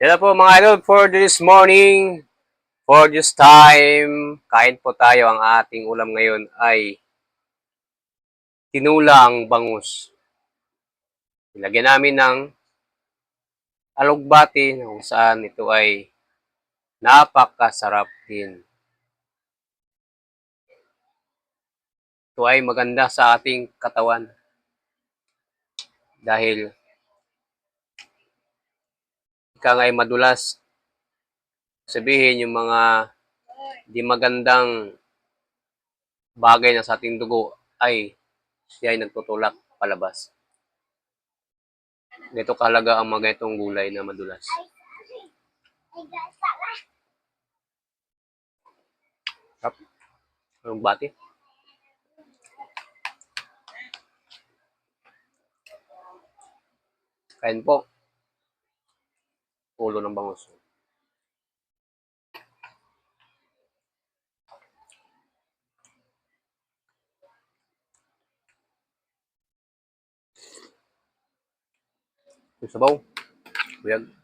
Yan na po mga idol for this morning, for this time. Kain po tayo. Ang ating ulam ngayon ay tinulang bangus. Ilagyan namin ng alugbati kung saan ito ay napakasarap din. Ito ay maganda sa ating katawan dahil ika nga ay madulas sabihin yung mga di magandang bagay na sa ating dugo ay siya ay nagtutulak palabas. Ganito kahalaga ang mga itong gulay na madulas. Sarap. Alugbati. Kain po. Ulo ng bangus. Yung sabaw. Buyag.